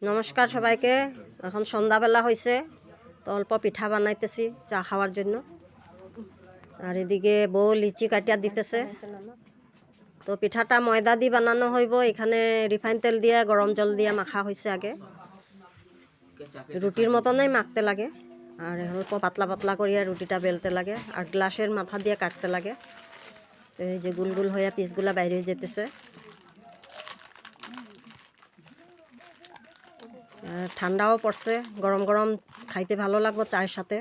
নমস্কার সবাইকে। এখন সন্ধ্যাবেলা হয়েছে, তো অল্প পিঠা বানাইতেছি চা খাওয়ার জন্য। আর এদিকে বউ লিচি কাটিয়া দিতেছে। তো পিঠাটা ময়দা দিয়ে বানানো হইব। এখানে রিফাইন তেল দিয়ে গরম জল দিয়ে মাখা হয়েছে আগে। রুটির মতনই মাখতে লাগে, আর অল্প পাতলা পাতলা করিয়া রুটিটা বেলতে লাগে, আর গ্লাসের মাথা দিয়ে কাটতে লাগে। তো এই যে গুল গুল হইয়া পিসগুলা বাইরে যেতেছে। ঠান্ডাও পড়ছে, গরম গরম খাইতে ভালো লাগবে চায়ের সাথে।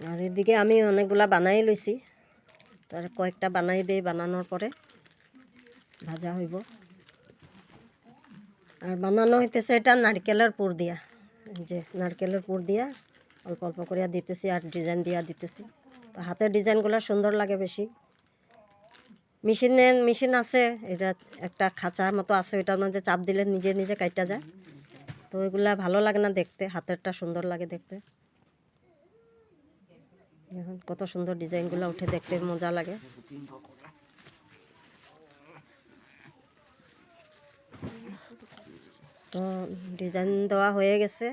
আর এদিকে আমি অনেকগুলা বানাই লইছি, তার কয়েকটা বানাই দিই, বানানোর পরে ভাজা হইব। আর বানানো হইতেছে এটা নারকেলের পুর দিয়া, যে নারকেলের পুর দিয়া অল্প অল্প করিয়া দিতেছি, আর ডিজাইন দিয়া দিতেছি। তো হাতের ডিজাইনগুলো সুন্দর লাগে বেশি। মেশিন আছে, এটা একটা খাঁচার মতো আছে, ওইটার মধ্যে চাপ দিলে নিজে নিজে কাটা যায়। তো ওইগুলা ভালো লাগে না দেখতে, হাতেরটা সুন্দর লাগে দেখতে। এখন কত সুন্দর ডিজাইনগুলো উঠে, দেখতে মজা লাগে। তো ডিজাইন দেওয়া হয়ে গেছে,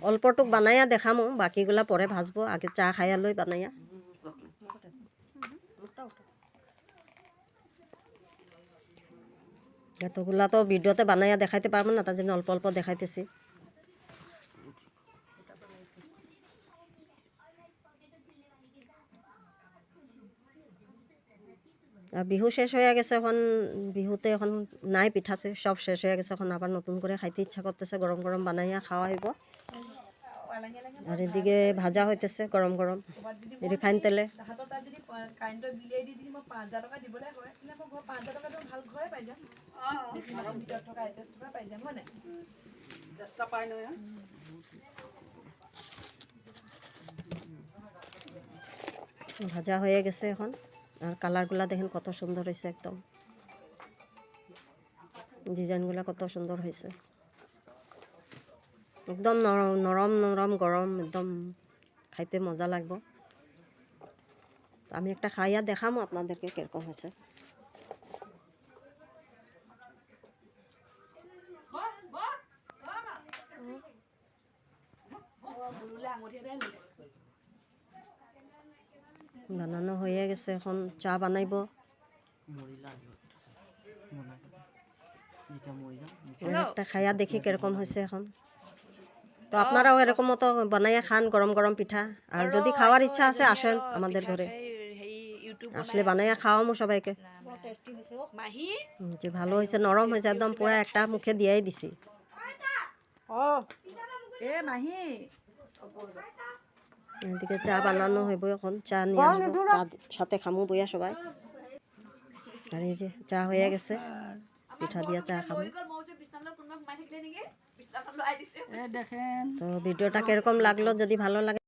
অল্পটুক বানাইয়া দেখামো, বাকিগুলা পরে ভাজবো। আগে চা খাইয়া লই বানাইয়া। এতগুলা তো ভিডিওতে বানাইয়া দেখাইতে পারবো না, তার জন্য অল্প অল্প দেখাইতেছি। বিহু শেষ হয়ে গেছে, এখন বিহুতে এখন নাই পিঠাছে, সব শেষ হয়ে গেছে। এখন আবার নতুন করে খাইতে ইচ্ছা করতেছে, গরম গরম বানাইয়া খাওয়া হইব। আর এদিকে ভাজা হইতেছে গরম গরম রিফাইন তেলে। ভাজা হয়ে গেছে এখন। আর কালারগুলা দেখেন কত সুন্দর হয়েছে, একদম ডিজাইনগুলা কত সুন্দর হয়েছে, একদম নরম নরম নরম গরম, একদম খাইতে মজা লাগবে। আমি একটা খাইয়া দেখামো আপনাদেরকে কিরকম হয়েছে। বানানো হয়ে গেছে, এখন চা বানাইব। একটা খাইয়া দেখি কিরকম হয়েছে এখন। তো আপনারাও এরকম মতো বানাইয়া খান গরম গরম পিঠা। আর যদি খাওয়ার ইচ্ছা আছে আসেন আমাদের ঘরে, আসলে বানাইয়া খাওয়ামো সবাইকে। যে ভালো হয়েছে, নরম হয়েছে একদম, পুরা একটা মুখে দিয়াই দিছি। এদিকে চা বানানো হইব, এখন চা নিয়ে আসবো, চা সাথে খামু বইয়া সবাই। আর এই যে চা হয়ে গেছে, পিঠা দিয়া চা খাবো। তো ভিডিওটা কিরকম লাগলো, যদি ভালো লাগে